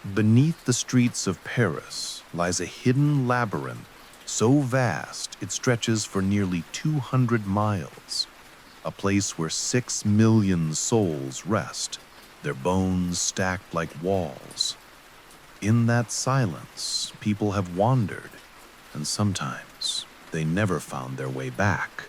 Beneath the streets of Paris lies a hidden labyrinth so vast it stretches for nearly 200 miles, a place where 6 million souls rest, their bones stacked like walls. In that silence, people have wandered, and sometimes they never found their way back.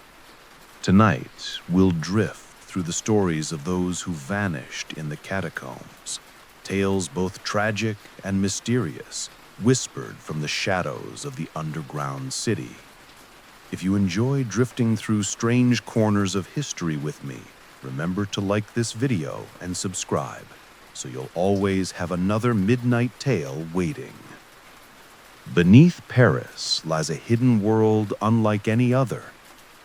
Tonight, we'll drift through the stories of those who vanished in the catacombs, tales both tragic and mysterious, whispered from the shadows of the underground city. If you enjoy drifting through strange corners of history with me, remember to like this video and subscribe, so you'll always have another midnight tale waiting. Beneath Paris lies a hidden world unlike any other.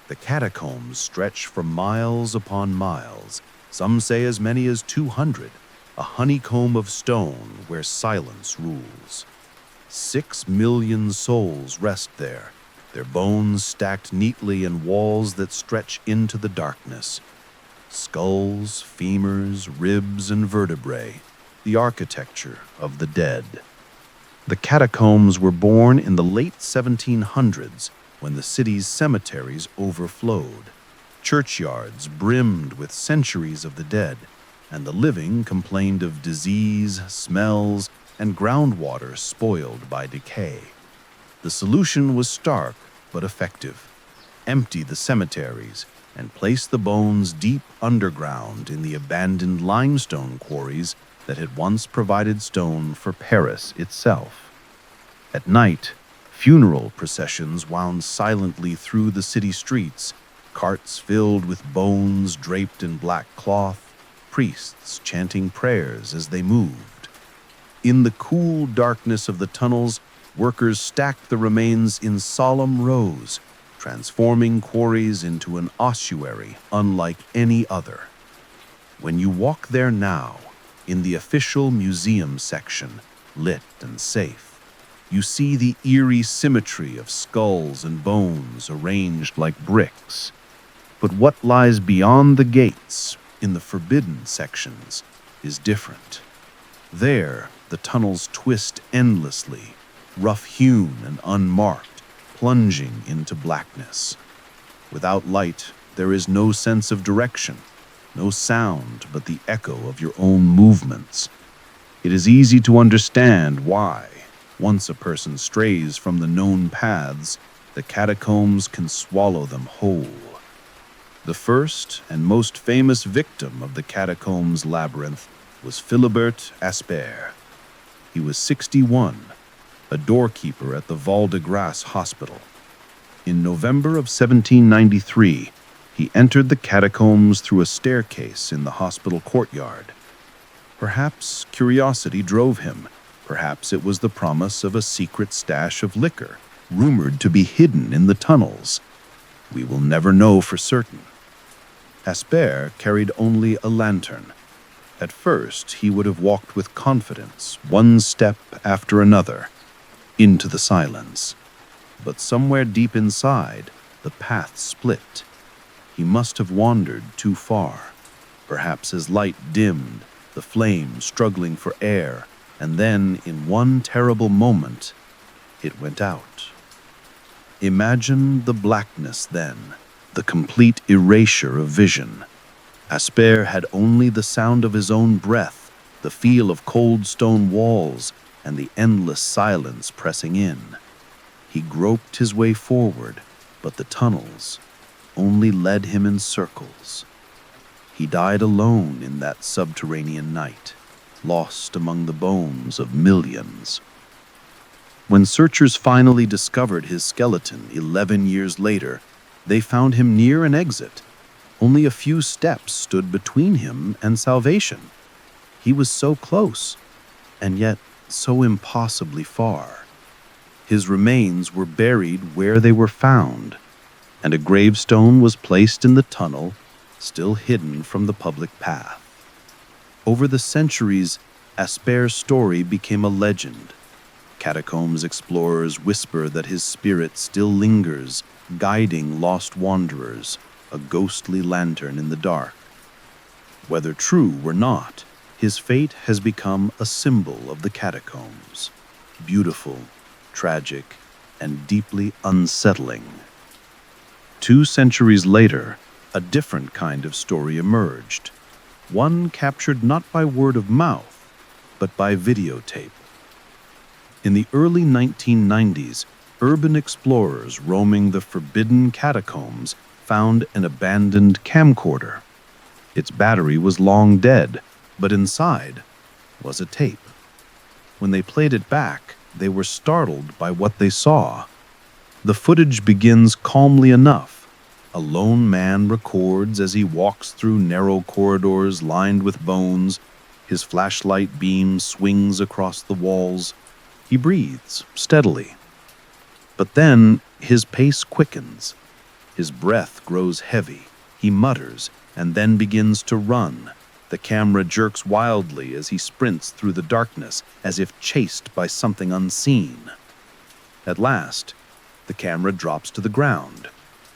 The catacombs stretch for miles upon miles, some say as many as 200, a honeycomb of stone where silence rules. 6 million souls rest there, their bones stacked neatly in walls that stretch into the darkness. Skulls, femurs, ribs, and vertebrae, the architecture of the dead. The catacombs were born in the late 1700s when the city's cemeteries overflowed. Churchyards brimmed with centuries of the dead, and the living complained of disease, smells, and groundwater spoiled by decay. The solution was stark but effective. Empty the cemeteries and place the bones deep underground in the abandoned limestone quarries that had once provided stone for Paris itself. At night, funeral processions wound silently through the city streets, carts filled with bones draped in black cloth, priests chanting prayers as they moved. In the cool darkness of the tunnels, workers stacked the remains in solemn rows, transforming quarries into an ossuary unlike any other. When you walk there now, in the official museum section, lit and safe, you see the eerie symmetry of skulls and bones arranged like bricks. But what lies beyond the gates, in the forbidden sections, is different. There, the tunnels twist endlessly, rough-hewn and unmarked, plunging into blackness. Without light, there is no sense of direction, no sound but the echo of your own movements. It is easy to understand why, once a person strays from the known paths, the catacombs can swallow them whole. The first and most famous victim of the catacombs labyrinth was Philibert Asper. He was 61, a doorkeeper at the Val-de-Grâce hospital. In November of 1793, he entered the catacombs through a staircase in the hospital courtyard. Perhaps curiosity drove him. Perhaps it was the promise of a secret stash of liquor, rumored to be hidden in the tunnels. We will never know for certain. Asper carried only a lantern. At first, he would have walked with confidence, one step after another, into the silence. But somewhere deep inside, the path split. He must have wandered too far. Perhaps his light dimmed, the flame struggling for air, and then, in one terrible moment, it went out. Imagine the blackness then, the complete erasure of vision. Asper had only the sound of his own breath, the feel of cold stone walls, and the endless silence pressing in. He groped his way forward, but the tunnels only led him in circles. He died alone in that subterranean night, lost among the bones of millions. When searchers finally discovered his skeleton 11 years later, they found him near an exit. Only a few steps stood between him and salvation. He was so close, and yet so impossibly far. His remains were buried where they were found, and a gravestone was placed in the tunnel, still hidden from the public path. Over the centuries, Asper's story became a legend. Catacombs explorers whisper that his spirit still lingers, guiding lost wanderers, a ghostly lantern in the dark. Whether true or not, His fate has become a symbol of the catacombs. Beautiful, tragic, and deeply unsettling. 2 centuries later, a different kind of story emerged. One captured not by word of mouth, but by videotape. In the early 1990s, urban explorers roaming the forbidden catacombs found an abandoned camcorder. Its battery was long dead, but inside was a tape. When they played it back, they were startled by what they saw. The footage begins calmly enough. A lone man records as he walks through narrow corridors lined with bones. His flashlight beam swings across the walls. He breathes steadily. But then his pace quickens. His breath grows heavy. He mutters and then begins to run. The camera jerks wildly as he sprints through the darkness, as if chased by something unseen. At last, the camera drops to the ground.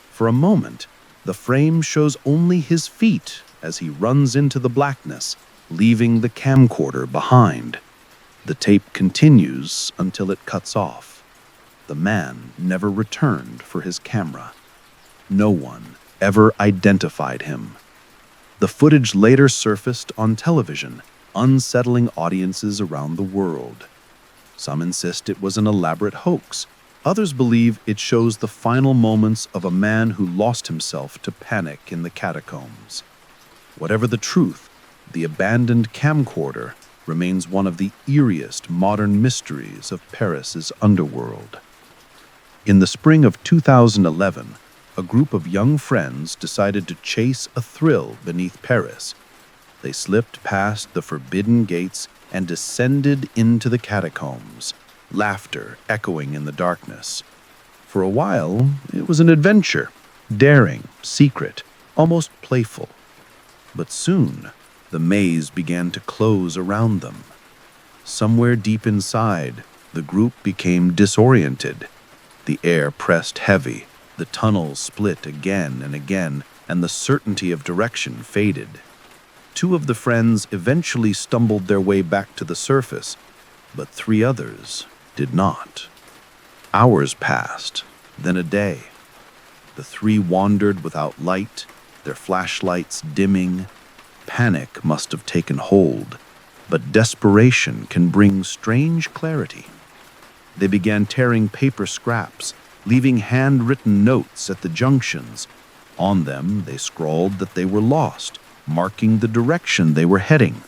For a moment, the frame shows only his feet as he runs into the blackness, leaving the camcorder behind. The tape continues until it cuts off. The man never returned for his camera. No one ever identified him. The footage later surfaced on television, unsettling audiences around the world. Some insist it was an elaborate hoax. Others believe it shows the final moments of a man who lost himself to panic in the catacombs. Whatever the truth, the abandoned camcorder remains one of the eeriest modern mysteries of Paris's underworld. In the spring of 2011, a group of young friends decided to chase a thrill beneath Paris. They slipped past the forbidden gates and descended into the catacombs, laughter echoing in the darkness. For a while, it was an adventure, daring, secret, almost playful. But soon, the maze began to close around them. Somewhere deep inside, the group became disoriented. The air pressed heavy, the tunnels split again and again, and the certainty of direction faded. 2 of the friends eventually stumbled their way back to the surface, but 3 others did not. Hours passed, then a day. The 3 wandered without light, their flashlights dimming. Panic must have taken hold, but desperation can bring strange clarity. They began tearing paper scraps, leaving handwritten notes at the junctions. On them, they scrawled that they were lost, marking the direction they were heading.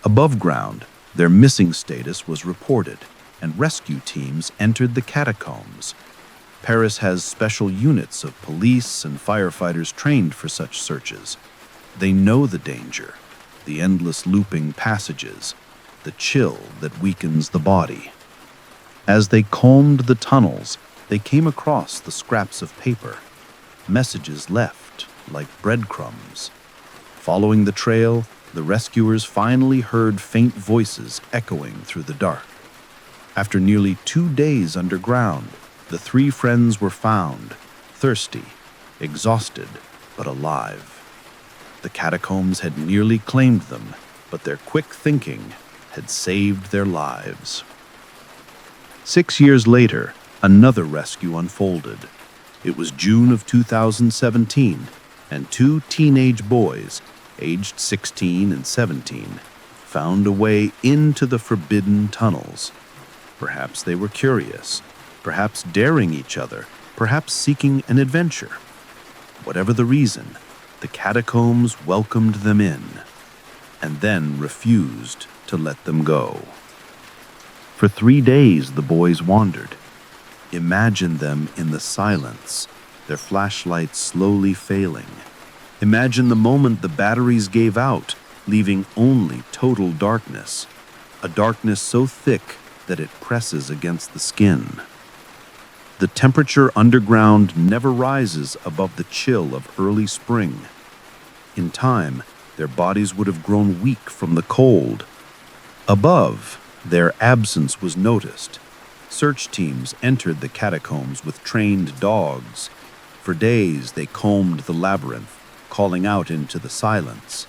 Above ground, their missing status was reported, and rescue teams entered the catacombs. Paris has special units of police and firefighters trained for such searches. They know the danger, the endless looping passages, the chill that weakens the body. As they combed the tunnels, they came across the scraps of paper, messages left like breadcrumbs. Following the trail, the rescuers finally heard faint voices echoing through the dark. After nearly 2 days underground, the 3 friends were found, thirsty, exhausted, but alive. The catacombs had nearly claimed them, but their quick thinking had saved their lives. 6 years later, another rescue unfolded. It was June of 2017, and 2 teenage boys, aged 16 and 17, found a way into the forbidden tunnels. Perhaps they were curious, perhaps daring each other, perhaps seeking an adventure. Whatever the reason, the catacombs welcomed them in, and then refused to let them go. For 3 days the boys wandered. Imagine them in the silence, their flashlights slowly failing. Imagine the moment the batteries gave out, leaving only total darkness, a darkness so thick that it presses against the skin. The temperature underground never rises above the chill of early spring. In time, their bodies would have grown weak from the cold. Above, their absence was noticed. Search teams entered the catacombs with trained dogs. For days, they combed the labyrinth, calling out into the silence.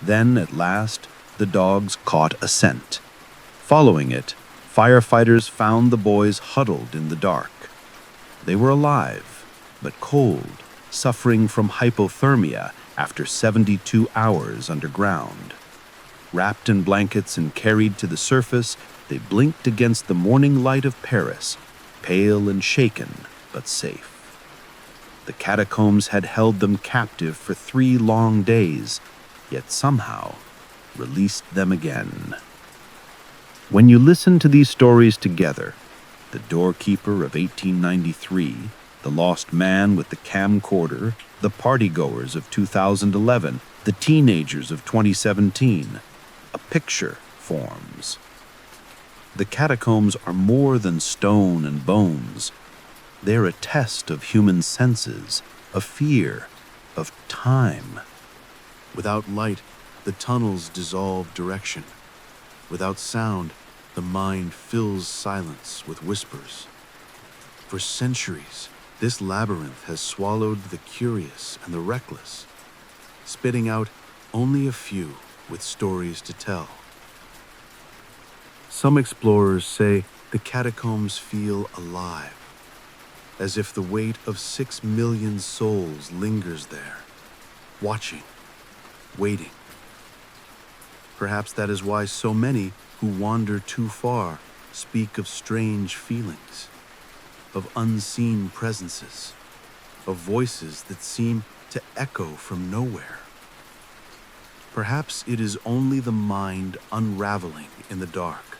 Then, at last, the dogs caught a scent. Following it, firefighters found the boys huddled in the dark. They were alive, but cold, suffering from hypothermia after 72 hours underground. Wrapped in blankets and carried to the surface, they blinked against the morning light of Paris, pale and shaken, but safe. The catacombs had held them captive for 3 long days, yet somehow released them again. When you listen to these stories together, the doorkeeper of 1893, the lost man with the camcorder, the partygoers of 2011, the teenagers of 2017, a picture forms. The catacombs are more than stone and bones. They're a test of human senses, of fear, of time. Without light, the tunnels dissolve direction. Without sound, the mind fills silence with whispers. For centuries, this labyrinth has swallowed the curious and the reckless, spitting out only a few with stories to tell. Some explorers say the catacombs feel alive, as if the weight of 6 million souls lingers there, watching, waiting. Perhaps that is why so many who wander too far speak of strange feelings, of unseen presences, of voices that seem to echo from nowhere. Perhaps it is only the mind unraveling in the dark,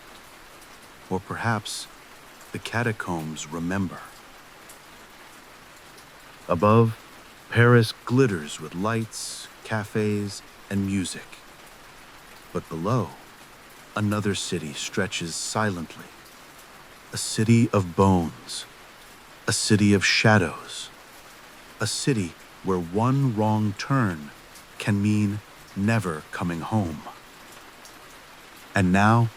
or perhaps the catacombs remember. Above, Paris glitters with lights, cafes, and music. But below, another city stretches silently. A city of bones, a city of shadows, a city where one wrong turn can mean never coming home. And now,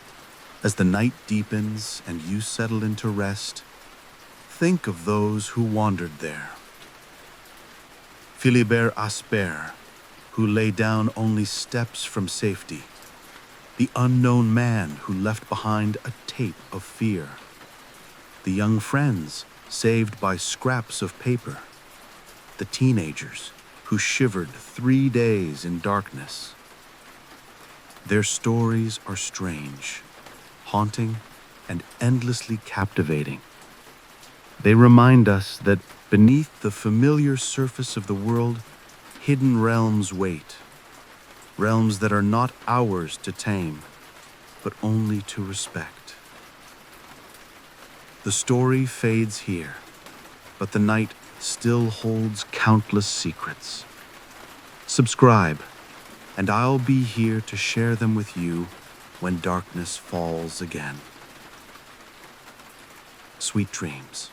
as the night deepens and you settle into rest, think of those who wandered there. Philibert Asper, who lay down only steps from safety. The unknown man who left behind a tape of fear. The young friends saved by scraps of paper. The teenagers who shivered 3 days in darkness. Their stories are strange, haunting, and endlessly captivating. They remind us that beneath the familiar surface of the world, hidden realms wait. Realms that are not ours to tame, but only to respect. The story fades here, but the night still holds countless secrets. Subscribe, and I'll be here to share them with you when darkness falls again. Sweet dreams.